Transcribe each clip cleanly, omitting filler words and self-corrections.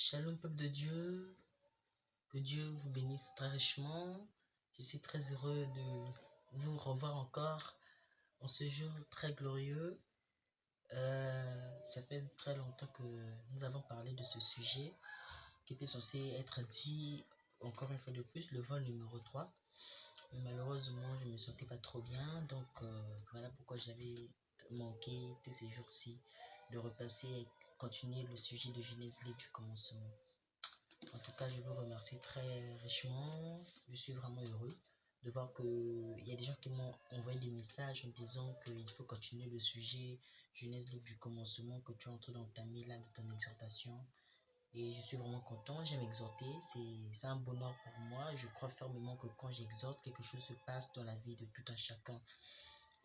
Shalom peuple de Dieu, que Dieu vous bénisse très richement. Je suis très heureux de vous revoir encore en ce jour très glorieux. Ça fait très longtemps que nous avons parlé de ce sujet qui était censé être dit encore une fois de plus, le vol numéro 3. Mais malheureusement, je ne me sentais pas trop bien, donc voilà pourquoi j'avais manqué tous ces jours-ci de repasser et continuer le sujet de Genèse livre du commencement. En tout cas, je vous remercie très richement. Je suis vraiment heureux de voir qu'il y a des gens qui m'ont envoyé des messages en disant qu'il faut continuer le sujet Genèse livre du commencement que tu es en train d'entamer là de ton exhortation. Et je suis vraiment content, j'aime exhorter, c'est un bonheur pour moi. Je crois fermement que quand j'exhorte, quelque chose se passe dans la vie de tout un chacun.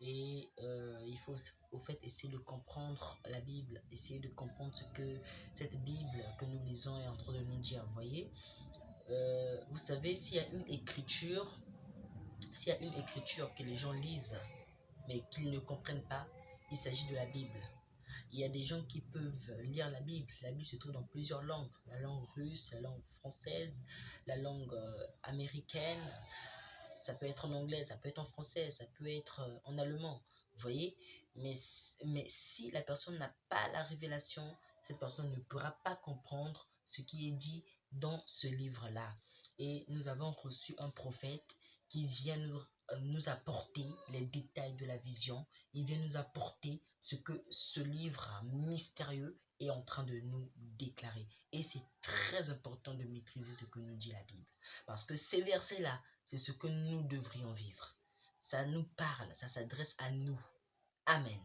Et il faut au fait essayer de comprendre la Bible, essayer de comprendre ce que cette Bible que nous lisons est en train de nous dire. Vous voyez, vous savez, s'il y a une écriture que les gens lisent, mais qu'ils ne comprennent pas, il s'agit de la Bible. Il y a des gens qui peuvent lire la Bible. La Bible se trouve dans plusieurs langues. La langue russe, la langue française, la langue américaine. Ça peut être en anglais, ça peut être en français, ça peut être en allemand. Vous voyez, mais si la personne n'a pas la révélation, cette personne ne pourra pas comprendre ce qui est dit dans ce livre-là. Et nous avons reçu un prophète qui vient nous apporter les détails de la vision. Il vient nous apporter ce que ce livre mystérieux est en train de nous déclarer. Et c'est très important de maîtriser ce que nous dit la Bible. Parce que ces versets-là, c'est ce que nous devrions vivre. Ça nous parle, ça s'adresse à nous. Amen.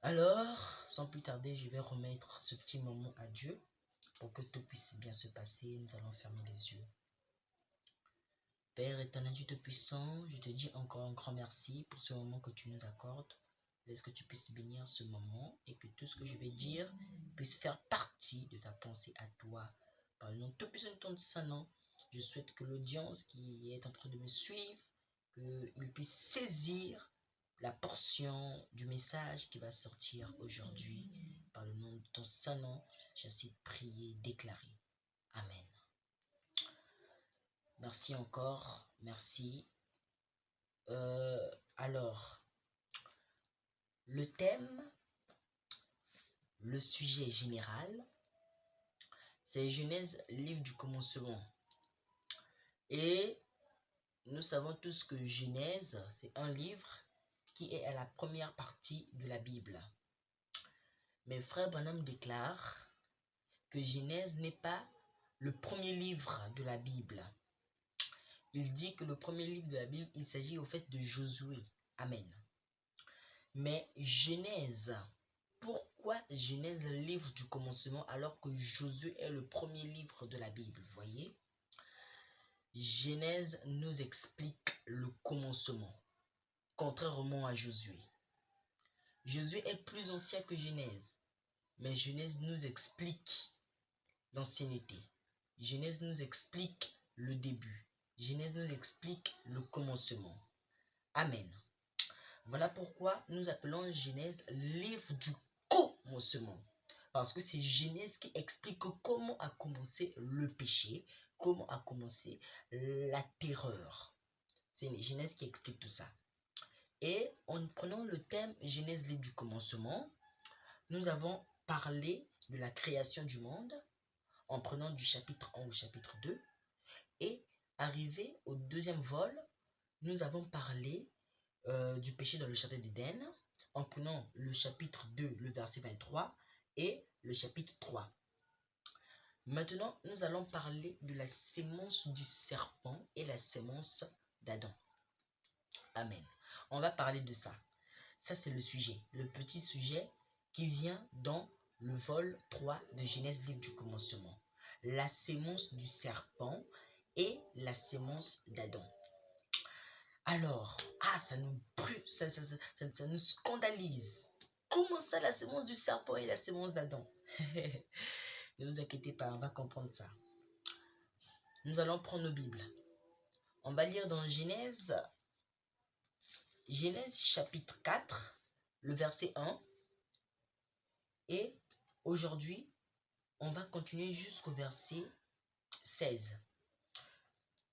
Alors, sans plus tarder, je vais remettre ce petit moment à Dieu pour que tout puisse bien se passer. Nous allons fermer les yeux. Père éternel, Dieu Tout-Puissant, je te dis encore un grand merci pour ce moment que tu nous accordes. Laisse que tu puisses bénir ce moment et que tout ce que je vais dire puisse faire partie de ta pensée à toi. Par le nom Tout-Puissant de ton Saint-Nom, je souhaite que l'audience qui est en train de me suivre, qu'il puisse saisir la portion du message qui va sortir aujourd'hui. Par le nom de ton Saint-Nom, j'assiste prier, déclarer. Amen. Merci encore, merci. Alors, le thème, le sujet général, c'est Genèse, livre du commencement. Et nous savons tous que Genèse, c'est un livre qui est à la première partie de la Bible. Mais Frère Branham déclare que Genèse n'est pas le premier livre de la Bible. Il dit que le premier livre de la Bible, il s'agit au fait de Josué. Amen. Mais Genèse, pourquoi Genèse, le livre du commencement, alors que Josué est le premier livre de la Bible, vous voyez? Genèse nous explique le commencement, contrairement à Josué. Josué est plus ancien que Genèse, mais Genèse nous explique l'ancienneté. Genèse nous explique le début. Genèse nous explique le commencement. Amen. Voilà pourquoi nous appelons Genèse livre du commencement. Parce que c'est Genèse qui explique comment a commencé le péché, comment a commencé la terreur. C'est Genèse qui explique tout ça. Et en prenant le thème Genèse livre du commencement, nous avons parlé de la création du monde en prenant du chapitre 1 au chapitre 2. Et arrivé au deuxième vol, nous avons parlé du péché dans le jardin d'Éden en prenant le chapitre 2, le verset 23 et le chapitre 3. Maintenant, nous allons parler de la sémence du serpent et la sémence d'Adam. Amen. On va parler de ça. Ça, c'est le sujet, le petit sujet qui vient dans le vol 3 de Genèse, livre du commencement. La sémence du serpent et la sémence d'Adam. Alors, ça nous scandalise. Comment ça, la sémence du serpent et la sémence d'Adam? Ne vous inquiétez pas, on va comprendre ça. Nous allons prendre nos Bibles. On va lire dans Genèse chapitre 4, le verset 1. Et aujourd'hui, On va continuer jusqu'au verset 16.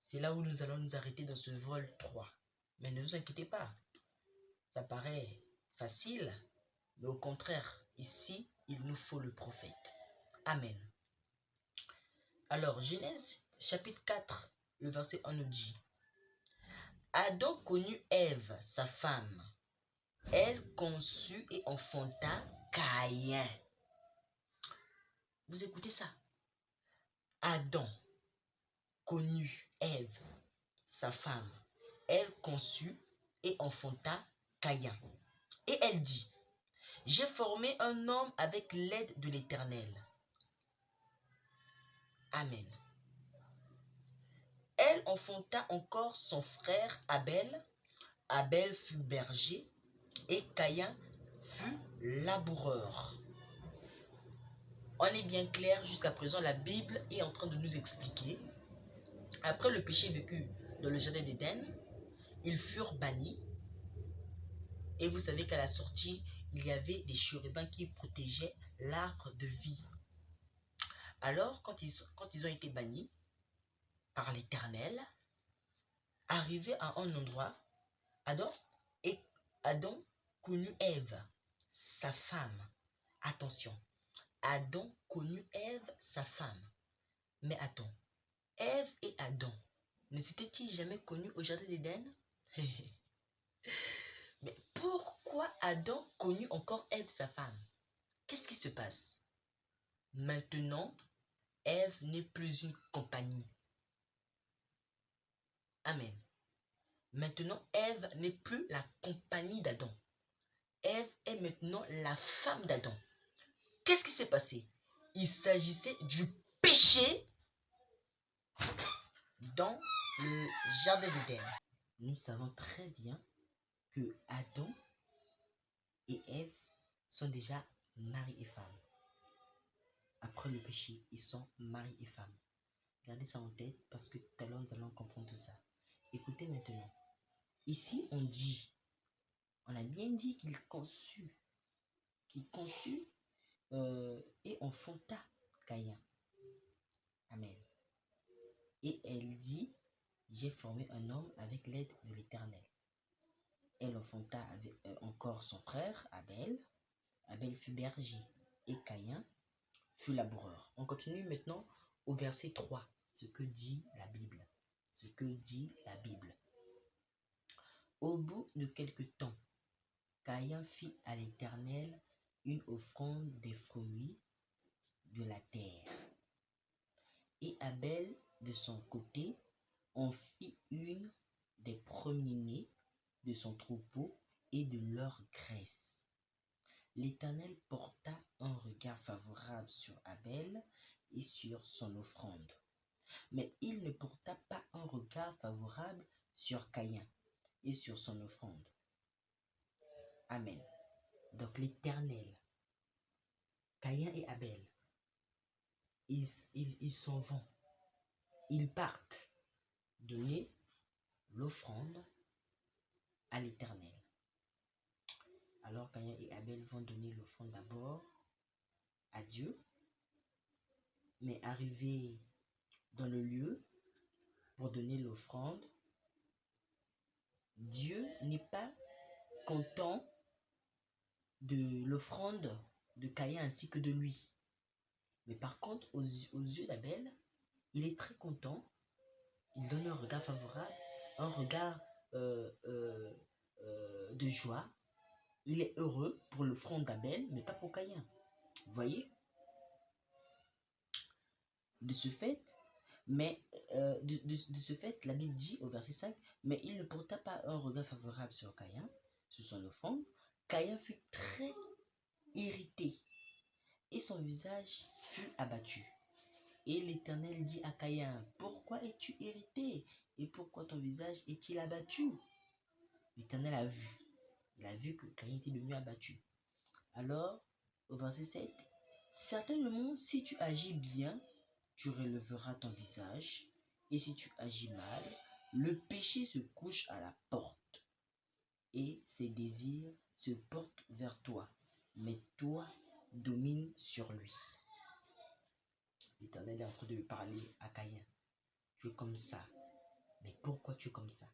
C'est là où nous allons nous arrêter dans ce vol 3. Mais ne vous inquiétez pas, ça paraît facile, mais au contraire, ici, il nous faut le prophète. Amen. Alors, Genèse chapitre 4, le verset 1 nous dit: Adam connut Ève, sa femme. Elle conçut et enfanta Caïn. Vous écoutez ça? Adam connut Ève, sa femme. Elle conçut et enfanta Caïn. Et elle dit: J'ai formé un homme avec l'aide de l'Éternel. Amen. Elle enfanta encore son frère Abel. Abel fut berger et Caïn fut laboureur. On est bien clair jusqu'à présent, la Bible est en train de nous expliquer. Après le péché vécu dans le jardin d'Éden, ils furent bannis. Et vous savez qu'à la sortie, il y avait des chérubins qui protégeaient l'arbre de vie. Alors, quand ils ont été bannis par l'Éternel, arrivés à un endroit, Adam connut Ève, sa femme. Attention, Adam connut Ève, sa femme. Mais attends, Ève et Adam ne s'étaient-ils jamais connus au jardin d'Éden? Mais pourquoi Adam connut encore Ève, sa femme? Qu'est-ce qui se passe? Maintenant, Ève n'est plus une compagnie. Amen. Maintenant, Ève n'est plus la compagnie d'Adam. Ève est maintenant la femme d'Adam. Qu'est-ce qui s'est passé? Il s'agissait du péché dans le jardin d'Éden. Nous savons très bien que Adam et Ève sont déjà mari et femme. Après le péché, ils sont mari et femme. Gardez ça en tête parce que tout à l'heure, nous allons comprendre tout ça. Écoutez maintenant. Ici, on a bien dit qu'il conçut et enfanta Caïn. Amen. Et elle dit: J'ai formé un homme avec l'aide de l'Éternel. Elle enfanta encore son frère Abel. Abel fut berger et Caïn fut laboureur. On continue maintenant au verset 3. Ce que dit la Bible. Ce que dit la Bible. Au bout de quelque temps, Caïn fit à l'Éternel une offrande des fruits de la terre. Et Abel, de son côté, en fit une des premiers-nés de son troupeau et de leur graisse. L'Éternel porta un regard favorable sur Abel et sur son offrande. Mais il ne porta pas un regard favorable sur Caïn et sur son offrande. Amen. Donc l'Éternel, Caïn et Abel, ils s'en vont. Ils partent donner l'offrande à l'Éternel. Alors Caïn et Abel vont donner l'offrande d'abord à Dieu. Mais arrivés dans le lieu pour donner l'offrande, Dieu n'est pas content de l'offrande de Caïn ainsi que de lui. Mais par contre, aux yeux d'Abel, il est très content. Il donne un regard favorable, un regard de joie. Il est heureux pour l'offrande d'Abel, mais pas pour Caïn. Vous voyez? De ce fait, la Bible dit au verset 5, mais il ne porta pas un regard favorable sur Caïn, sur son offrande. Caïn fut très irrité et son visage fut abattu. Et l'Éternel dit à Caïn: Pourquoi es-tu irrité et pourquoi ton visage est-il abattu? L'Éternel a vu. Il a vu que Caïn était devenu abattu. Alors, au verset 7, certainement, si tu agis bien, tu relèveras ton visage, et si tu agis mal, le péché se couche à la porte, et ses désirs se portent vers toi, mais toi domine sur lui. l'Éternel est en train de lui parler à Caïn. Tu es comme ça. Mais pourquoi tu es comme ça?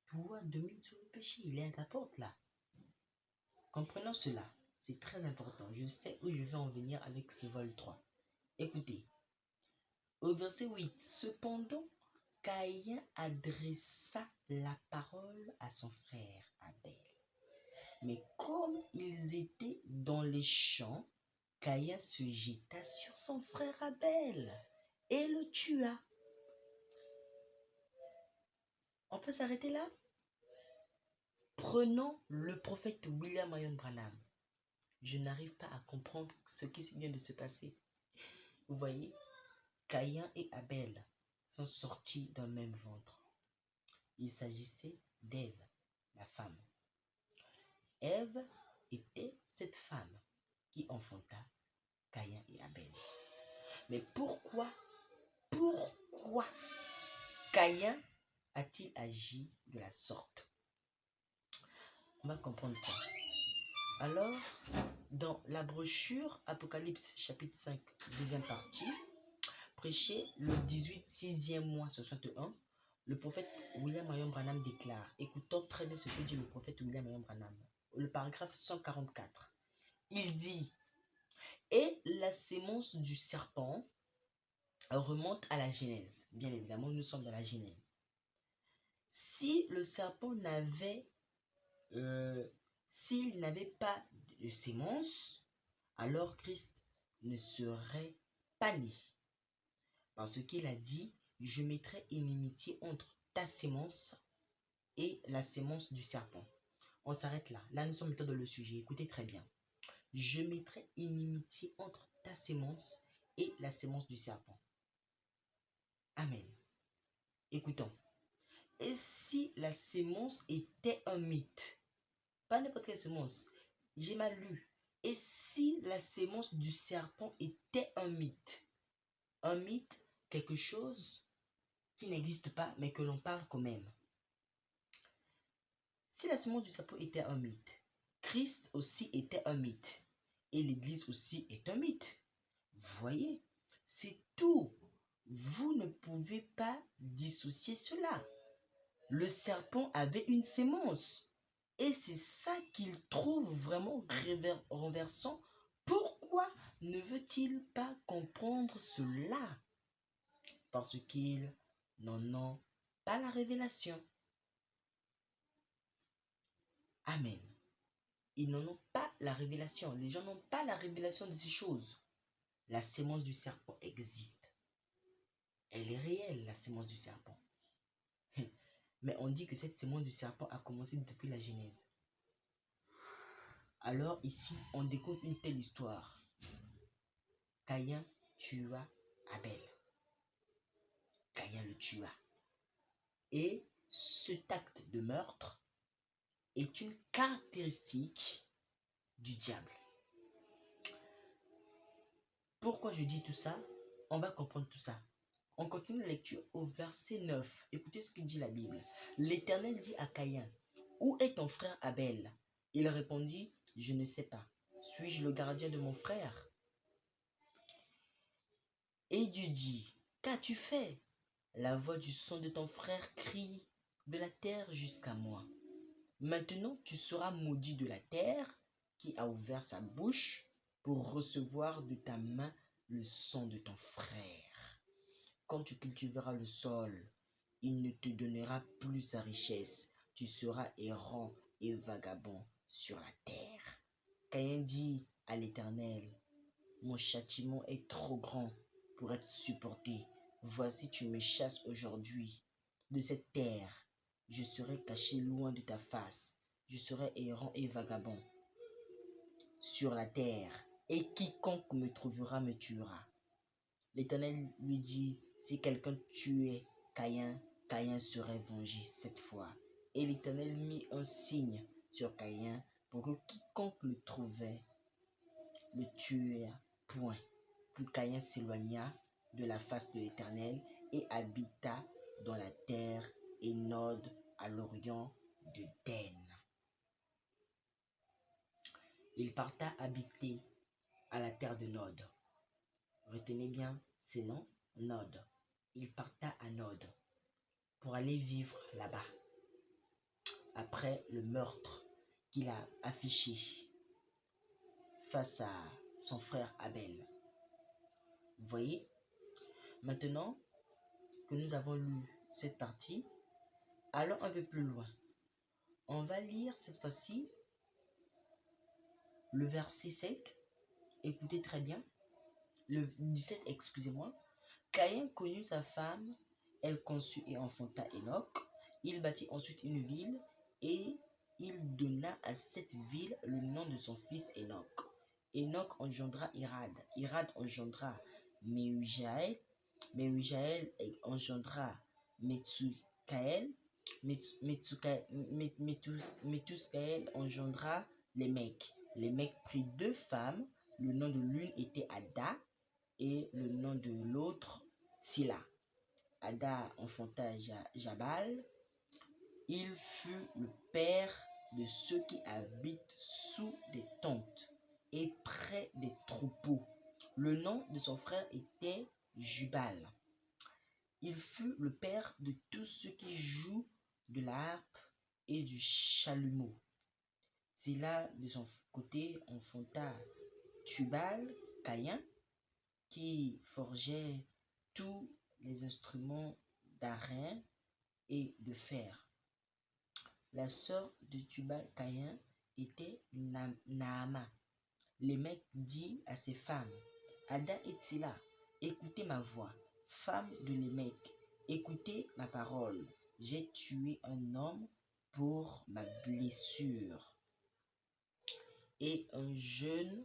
Toi, domine sur le péché. Il est à ta porte là. Comprenons cela. C'est très important. Je sais où je vais en venir avec ce vol 3. Écoutez. Au verset 8. Cependant, Caïn adressa la parole à son frère Abel. Mais comme ils étaient dans les champs, Caïn se jeta sur son frère Abel et le tua. On peut s'arrêter là? Prenons le prophète William Marion Branham. Je n'arrive pas à comprendre ce qui vient de se passer. Vous voyez, Caïn et Abel sont sortis d'un même ventre. Il s'agissait d'Ève, la femme. Ève était cette femme qui enfanta Caïn et Abel. Mais pourquoi Caïn a-t-il agi de la sorte? On va comprendre ça. Alors, dans la brochure Apocalypse chapitre 5, deuxième partie, prêché le 18, 6e mois 61, le prophète William Marion Branham déclare, écoutons très bien ce que dit le prophète William Marion Branham, le paragraphe 144. Il dit, et la sémence du serpent remonte à la Genèse. Bien évidemment, nous sommes dans la Genèse. Si le serpent s'il n'avait pas de sémence, alors Christ ne serait pas né. Parce qu'il a dit, je mettrai inimitié entre ta sémence et la sémence du serpent. On s'arrête là. Là, nous sommes dans le sujet. Écoutez très bien. Je mettrai inimitié entre ta sémence et la sémence du serpent. Amen. Écoutons. Et si la sémence était un mythe? Pas n'importe quelle sémence. J'ai mal lu. Et si la sémence du serpent était un mythe? Un mythe, quelque chose qui n'existe pas, mais que l'on parle quand même. Si la sémence du serpent était un mythe, Christ aussi était un mythe. Et l'Église aussi est un mythe. Voyez, c'est tout. Vous ne pouvez pas dissocier cela. Le serpent avait une sémence. Et c'est ça qu'il trouve vraiment renversant. Pourquoi ne veut-il pas comprendre cela? Parce qu'ils n'en ont pas la révélation. Amen. Ils n'en ont pas la révélation. Les gens n'ont pas la révélation de ces choses. La sémence du serpent existe. Elle est réelle, la sémence du serpent. Mais on dit que cette sémence du serpent a commencé depuis la Genèse. Alors ici, on découvre une telle histoire. Caïn tua Abel. Caïn le tua. Et cet acte de meurtre est une caractéristique du diable. Pourquoi je dis tout ça? On va comprendre tout ça. On continue la lecture au verset 9. Écoutez ce que dit la Bible. L'Éternel dit à Caïn, où est ton frère Abel? Il répondit, je ne sais pas. Suis-je le gardien de mon frère? Et Dieu dit, qu'as-tu fait? La voix du son de ton frère crie de la terre jusqu'à moi. Maintenant tu seras maudit de la terre qui a ouvert sa bouche pour recevoir de ta main le sang de ton frère. Quand tu cultiveras le sol, il ne te donnera plus sa richesse. Tu seras errant et vagabond sur la terre. Caïn dit à l'Éternel, mon châtiment est trop grand pour être supporté. Voici, tu me chasses aujourd'hui de cette terre. Je serai caché loin de ta face. Je serai errant et vagabond sur la terre. Et quiconque me trouvera me tuera. L'Éternel lui dit, si quelqu'un tuait Caïn, Caïn serait vengé cette fois. Et l'Éternel mit un signe sur Caïn pour que quiconque le trouvait le tuât point. Puis Caïn s'éloigna de la face de l'Éternel et habita dans la terre Énode à l'orient de Den. Il parta habiter à la terre de Nod. Retenez bien c'est non, Nod. Il parta à Nod pour aller vivre là-bas, après le meurtre qu'il a affiché face à son frère Abel. Vous voyez, maintenant que nous avons lu cette partie, allons un peu plus loin. On va lire cette fois-ci le verset 7. Écoutez très bien. Le 17, excusez-moi. Caïn connut sa femme, elle conçut et enfanta Enoch. Il bâtit ensuite une ville et il donna à cette ville le nom de son fils Enoch. Enoch engendra Irad. Irad engendra Mehujaël. Mehujaël engendra Metsukaël. Metsukaël engendra Lémec. Lémec prit 2 femmes. Le nom de l'une était Ada et le nom de l'autre Silla. Ada enfanta Jabal. Il fut le père de ceux qui habitent sous des tentes et près des troupeaux. Le nom de son frère était Jubal. Il fut le père de tous ceux qui jouent de la harpe et du chalumeau. Silla, de son côté, enfanta Tubal, Caïn, qui forgeait tous les instruments d'airain et de fer. La sœur de Tubal-Caïn était Naama. Lémec dit à ses femmes, Ada et Tsilla, écoutez ma voix. Femmes de Lémec, écoutez ma parole. J'ai tué un homme pour ma blessure et un jeune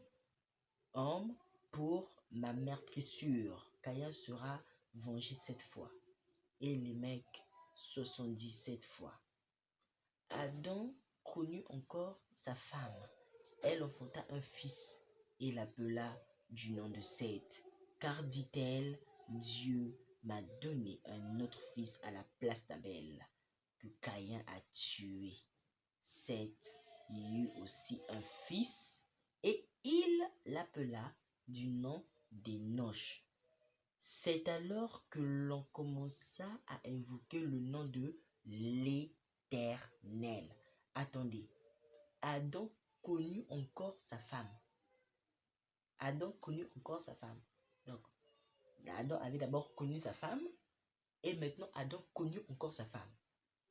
homme pour ma meurtrissure. Caïn sera vengé 7 fois et Lémec 77 fois. Adam connut encore sa femme. Elle enfanta un fils et l'appela du nom de Seth. Car dit-elle, Dieu m'a donné un autre fils à la place d'Abel, que Caïn a tué. Seth y eut aussi un fils et il l'appela du nom d'Enoch. C'est alors que l'on commença à invoquer le nom de l'Éternel. Attendez, Adam connut encore sa femme. Adam connut encore sa femme. Donc, Adam avait d'abord connu sa femme et maintenant Adam connut encore sa femme.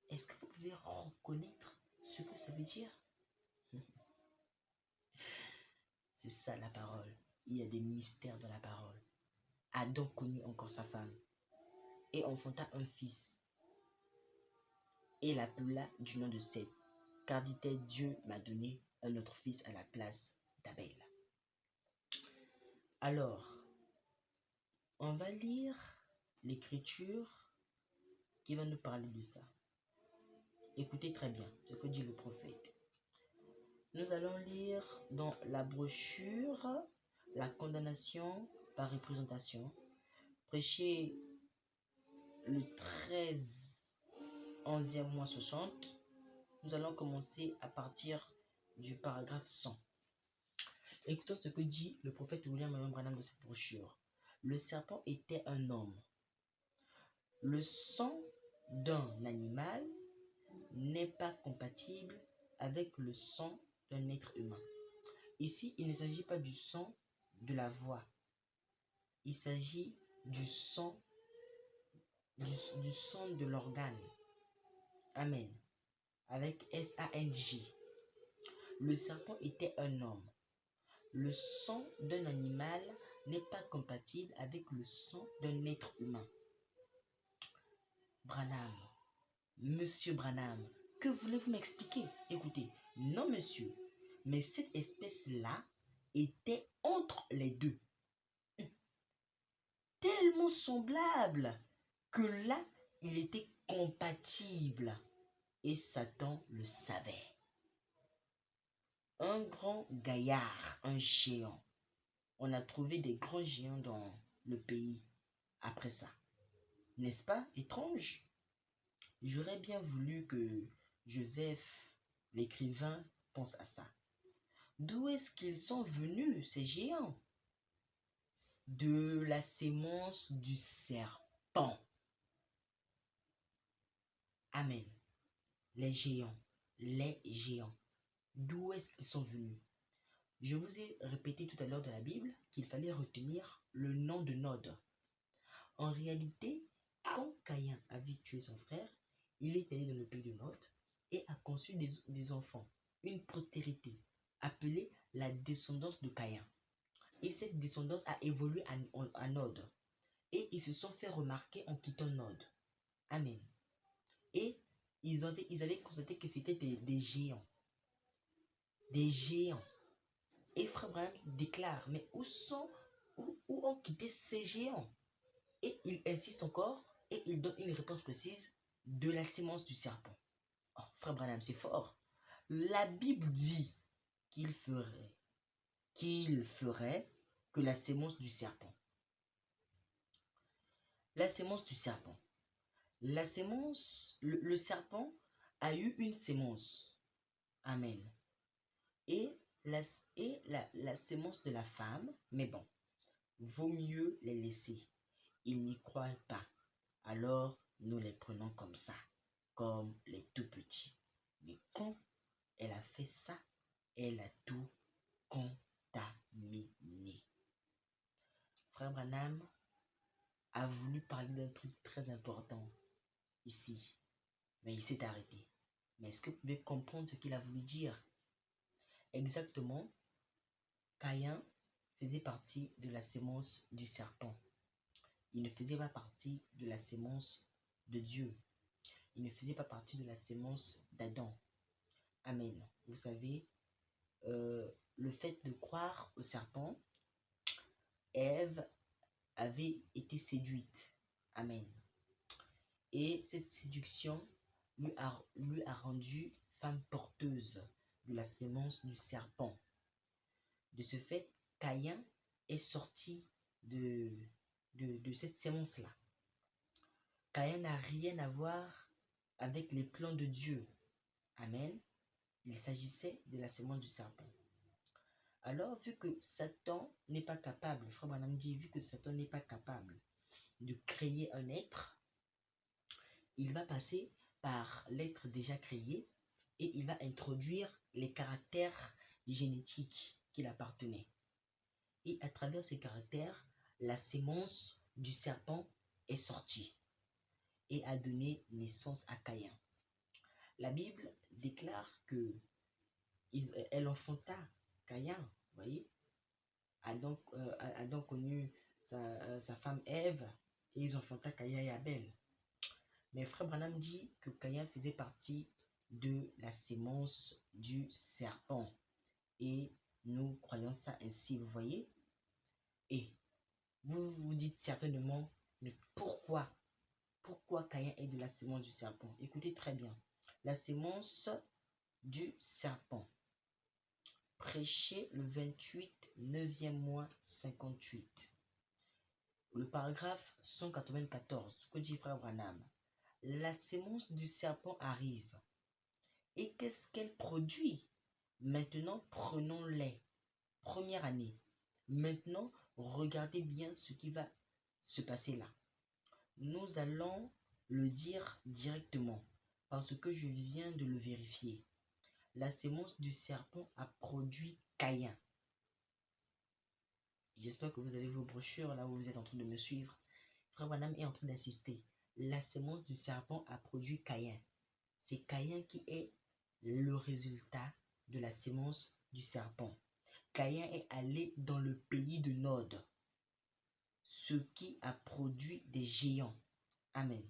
Est-ce que vous pouvez reconnaître ce que ça veut dire? C'est ça la parole. Il y a des mystères dans la parole. Adam connut encore sa femme et enfanta un fils et l'appela du nom de Seth, car dit-elle, Dieu m'a donné un autre fils à la place d'Abel. Alors, on va lire l'écriture qui va nous parler de ça. Écoutez très bien ce que dit le prophète. Nous allons lire dans la brochure La condamnation par représentation, prêchée le 13 11e mois 60. Nous allons commencer à partir du paragraphe 100. Écoutons ce que dit le prophète William Marion Branham dans cette brochure. Le serpent était un homme. Le sang d'un animal n'est pas compatible avec le sang d'un être humain. Ici, il ne s'agit pas du sang de la voix. Il s'agit du sang de l'organe. Amen. Avec S-A-N-G. Le serpent était un homme. Le sang d'un animal n'est pas compatible avec le sang d'un être humain. Branham, Monsieur Branham, que voulez-vous m'expliquer? Écoutez, non monsieur, mais cette espèce-là était entre les deux. Tellement semblable que là, il était compatible. Et Satan le savait. Un grand gaillard, un géant. On a trouvé des grands géants dans le pays après ça. N'est-ce pas étrange? J'aurais bien voulu que Joseph, l'écrivain, pense à ça. D'où est-ce qu'ils sont venus, ces géants? de la sémence du serpent. Amen. Les géants. Les géants. D'où est-ce qu'ils sont venus? Je vous ai répété tout à l'heure de la Bible qu'il fallait retenir le nom de Nod. En réalité, quand Caïn avait tué son frère, il est allé dans le pays de Nod et a conçu des enfants, une postérité, appelée la descendance de Caïn. Et cette descendance a évolué à Nod. Et ils se sont fait remarquer en quittant Nod. Amen. Et ils avaient constaté que c'était des géants. Des géants. Et Frère Branham déclare, mais où ont quitté ces géants? Et il insiste encore et il donne une réponse précise de la sémence du serpent. Oh, Frère Branham, c'est fort. La Bible dit qu'il ferait que la sémence du serpent. La sémence du serpent. La sémence, le serpent a eu une sémence. Amen. Et la sémence de la femme, mais bon, vaut mieux les laisser. Ils n'y croient pas. Alors, nous les prenons comme ça, comme les tout petits. Mais quand elle a fait ça, elle a tout contaminé. Frère Branham a voulu parler d'un truc très important ici, mais il s'est arrêté. Mais est-ce que vous pouvez comprendre ce qu'il a voulu dire? Exactement, Caïn faisait partie de la sémence du serpent. Il ne faisait pas partie de la sémence de Dieu. Il ne faisait pas partie de la sémence d'Adam. Amen. Vous savez, le fait de croire au serpent, Ève avait été séduite. Amen. Et cette séduction lui a rendu femme porteuse de la sémence du serpent. De ce fait, Caïn est sorti de cette sémence-là. Caïn n'a rien à voir avec les plans de Dieu. Amen. Il s'agissait de la sémence du serpent. Alors, vu que Satan n'est pas capable, Frère Branham dit, vu que Satan n'est pas capable de créer un être, il va passer par l'être déjà créé et il va introduire les caractères génétiques qu'il appartenait. Et à travers ces caractères, la sémence du serpent est sortie et a donné naissance à Caïn. La Bible déclare que elle enfanta Caïn, vous voyez. Adam connut sa femme Ève et ils enfanta Caïn et Abel. Mais Frère Branham dit que Caïn faisait partie de la sémence du serpent. Et nous croyons ça ainsi, vous voyez. Et vous vous dites certainement, mais pourquoi Caïn est de la sémence du serpent? Écoutez très bien. La sémence du serpent. Prêché le 28, 9e mois 58. Le paragraphe 194, ce que dit Frère Branham. La sémence du serpent arrive. Et qu'est-ce qu'elle produit? Maintenant, prenons-les. Première année. Maintenant, regardez bien ce qui va se passer là. Nous allons le dire directement parce que je viens de le vérifier. La sémence du serpent a produit Caïn. J'espère que vous avez vos brochures là où vous êtes en train de me suivre. Frère Branham est en train d'insister. La sémence du serpent a produit Caïn. C'est Caïn qui est le résultat de la sémence du serpent. Caïn est allé dans le pays de Nod, ce qui a produit des géants. Amen.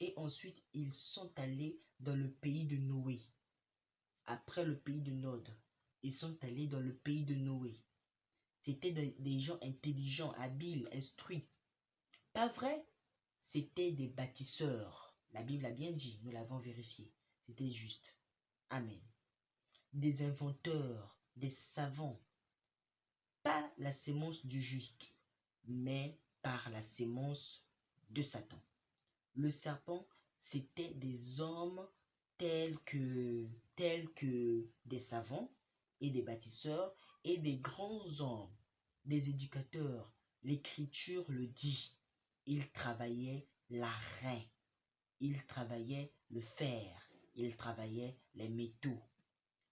Et ensuite, ils sont allés dans le pays de Noé. Après le pays de Nod, ils sont allés dans le pays de Noé. C'était des gens intelligents, habiles, instruits. Pas vrai? C'était des bâtisseurs. La Bible a bien dit, nous l'avons vérifié. C'était juste. Amen. Des inventeurs, des savants. Pas la sémence du juste, mais par la sémence de Satan. Le serpent, c'était des hommes tels que des savants et des bâtisseurs et des grands hommes, des éducateurs, L'Écriture le dit. Ils travaillaient l'airain, ils travaillaient le fer, ils travaillaient les métaux,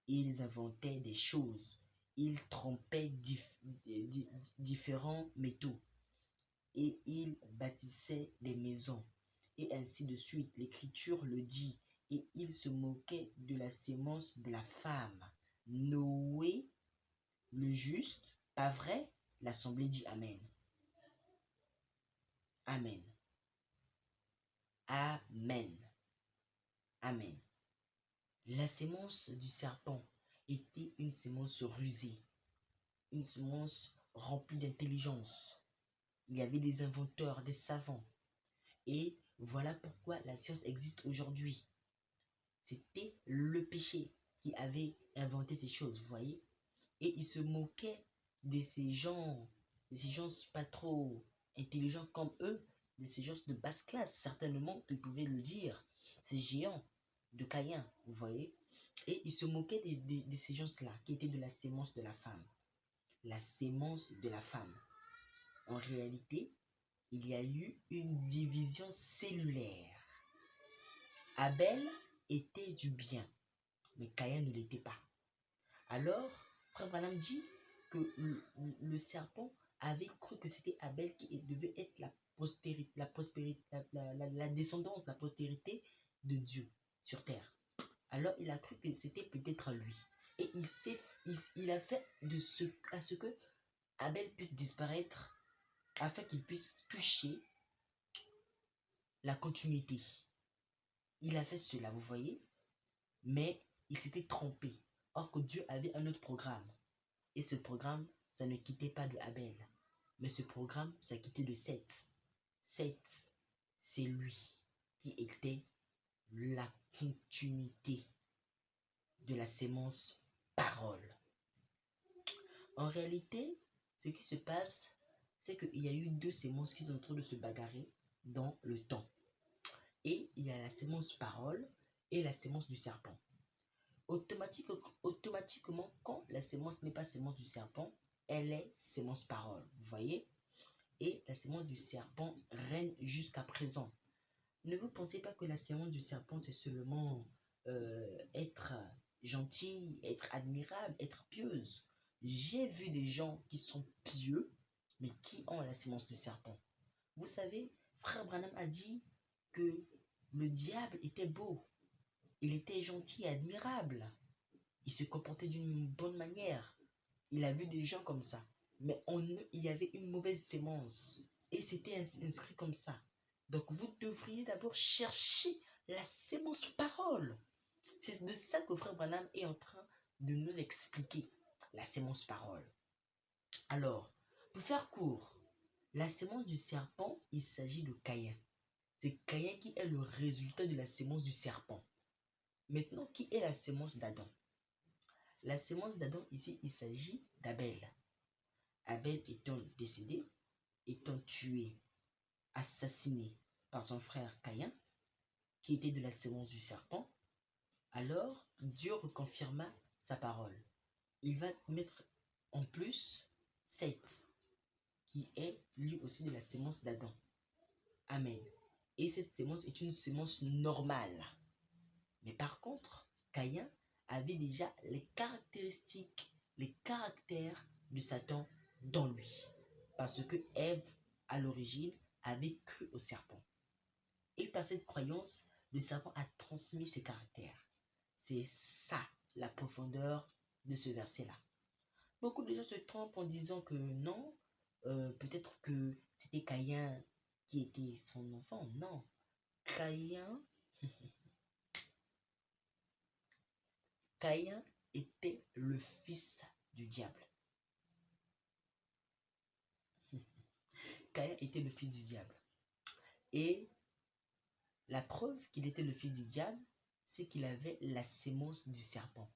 ils inventaient des choses, ils trompaient différents métaux et ils bâtissaient des maisons. Et ainsi de suite, l'Écriture le dit. Et ils se moquaient de la sémence de la femme. Noé, le juste, pas vrai? L'assemblée dit Amen. Amen. Amen. Amen. La sémence du serpent était une sémence rusée, une sémence remplie d'intelligence. Il y avait des inventeurs, des savants. Et voilà pourquoi la science existe aujourd'hui. C'était le péché qui avait inventé ces choses, vous voyez. Et ils se moquaient de ces gens pas trop intelligents comme eux, de ces gens de basse classe, certainement qu'ils pouvaient le dire, ces géants de Caïn, vous voyez. Et ils se moquaient de ces gens-là qui étaient de la sémence de la femme. La sémence de la femme. En réalité, il y a eu une division cellulaire. Abel était du bien, mais Caïn ne l'était pas. Alors, Frère Branham dit que le serpent avait cru que c'était Abel qui devait être la descendance, la postérité de Dieu sur terre. Alors, il a cru que c'était peut-être lui. Et il a fait à ce que Abel puisse disparaître afin qu'il puisse toucher la continuité. Il a fait cela, vous voyez, mais il s'était trompé. Or que Dieu avait un autre programme. Et ce programme, ça ne quittait pas de Abel. Mais ce programme, ça quittait de Seth. Seth, c'est lui qui était la continuité de la sémence parole. En réalité, ce qui se passe, c'est qu'il y a eu deux sémences qui sont en train de se bagarrer dans le temps. Et il y a la sémence parole et la sémence du serpent. Automatiquement, quand la sémence n'est pas sémence du serpent, elle est sémence parole, vous voyez. Et la sémence du serpent règne jusqu'à présent. Ne vous pensez pas que la sémence du serpent, c'est seulement être gentil, être admirable, être pieuse. J'ai vu des gens qui sont pieux, mais qui ont la sémence du serpent. Vous savez, Frère Branham a dit que le diable était beau. Il était gentil et admirable. Il se comportait d'une bonne manière. Il a vu des gens comme ça. Mais il y avait une mauvaise sémence. Et c'était inscrit comme ça. Donc vous devriez d'abord chercher la sémence parole. C'est de ça que Frère Branham est en train de nous expliquer. La sémence parole. Alors, pour faire court, la sémence du serpent, il s'agit de Caïn. C'est Caïn qui est le résultat de la sémence du serpent. Maintenant, qui est la sémence d'Adam? La sémence d'Adam, ici, il s'agit d'Abel. Abel étant décédé, étant tué, assassiné par son frère Caïn, qui était de la sémence du serpent, alors Dieu reconfirma sa parole. Il va mettre en plus Seth, qui est lui aussi de la sémence d'Adam. Amen. Et cette sémence est une sémence normale. Mais par contre, Caïn avait déjà les caractéristiques, les caractères de Satan dans lui. Parce que Ève, à l'origine, avait cru au serpent. Et par cette croyance, le serpent a transmis ses caractères. C'est ça la profondeur de ce verset-là. Beaucoup de gens se trompent en disant que non, peut-être que c'était Caïn qui était son enfant. Non, Caïn était le fils du diable. Caïn était le fils du diable. Et la preuve qu'il était le fils du diable, c'est qu'il avait la sémence du serpent.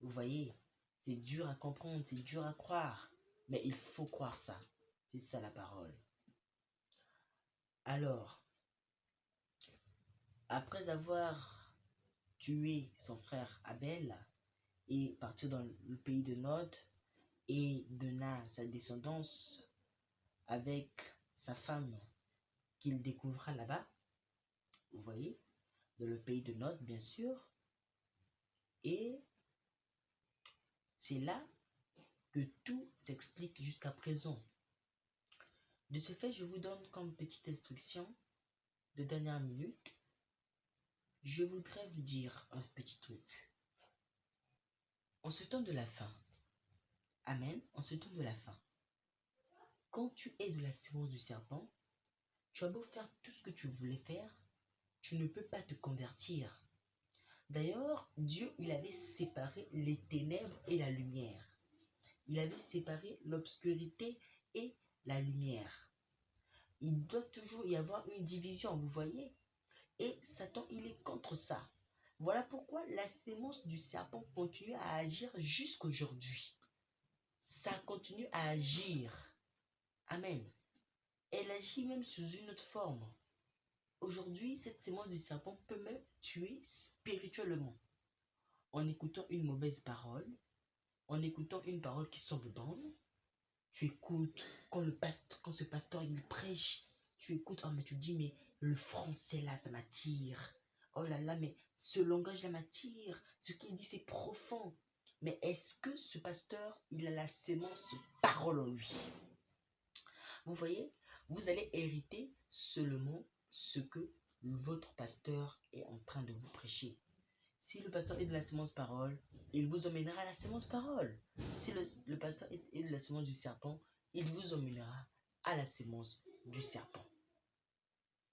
Vous voyez, c'est dur à comprendre, c'est dur à croire. Mais il faut croire ça. C'est ça la parole. Alors, après avoir tué son frère Abel et partir dans le pays de Nod, et donna sa descendance avec sa femme qu'il découvra là-bas, vous voyez, dans le pays de Nod, bien sûr. Et c'est là que tout s'explique jusqu'à présent. De ce fait, je vous donne comme petite instruction de dernière minute, je voudrais vous dire un petit truc. En ce temps de la fin, amen, en ce temps de la fin, quand tu es de la sémence du serpent, tu as beau faire tout ce que tu voulais faire, tu ne peux pas te convertir. D'ailleurs, Dieu, il avait séparé les ténèbres et la lumière. Il avait séparé l'obscurité et la lumière. Il doit toujours y avoir une division, vous voyez? Et Satan, il est contre ça. Voilà pourquoi la sémence du serpent continue à agir jusqu'aujourd'hui. Ça continue à agir. Amen. Elle agit même sous une autre forme. Aujourd'hui, cette sémence du serpent peut même tuer spirituellement. En écoutant une mauvaise parole, en écoutant une parole qui semble bonne, tu écoutes, quand ce pasteur il prêche, tu écoutes, oh mais tu dis, mais le français là, ça m'attire. Oh là là, mais ce langage-là m'attire. Ce qu'il dit, c'est profond. Mais est-ce que ce pasteur, il a la sémence parole en lui? Vous voyez, vous allez hériter seulement ce que votre pasteur est en train de vous prêcher. Si le pasteur est de la sémence parole, il vous emmènera à la sémence parole. Si le pasteur est de la sémence du serpent, il vous emmènera à la sémence du serpent.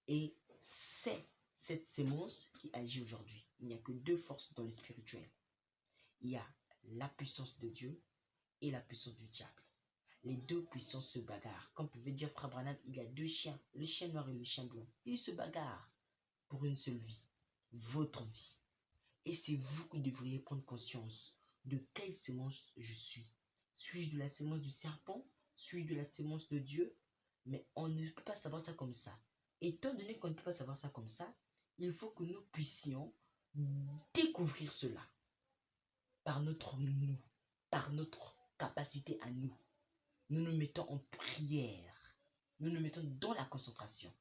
Et c'est cette sémence qui agit aujourd'hui. Il n'y a que deux forces dans le spirituel. Il y a la puissance de Dieu et la puissance du diable. Les deux puissances se bagarrent. Comme pouvait dire Frère Branham, il y a deux chiens, le chien noir et le chien blanc. Ils se bagarrent pour une seule vie, votre vie. Et c'est vous qui devriez prendre conscience de quelle sémence je suis. Suis-je de la sémence du serpent? Suis-je de la sémence de Dieu? Mais on ne peut pas savoir ça comme ça. Étant donné qu'on ne peut pas savoir ça comme ça, il faut que nous puissions découvrir cela par notre nous, par notre capacité à nous. Nous nous mettons en prière. Nous nous mettons dans la concentration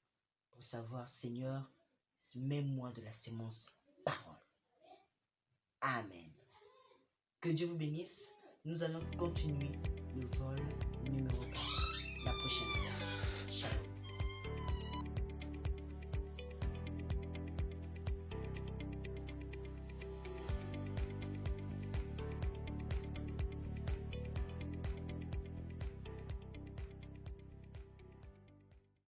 pour savoir, Seigneur, mets-moi de la sémence parole. Amen. Que Dieu vous bénisse. Nous allons continuer le vol numéro 4 la prochaine fois. Shalom.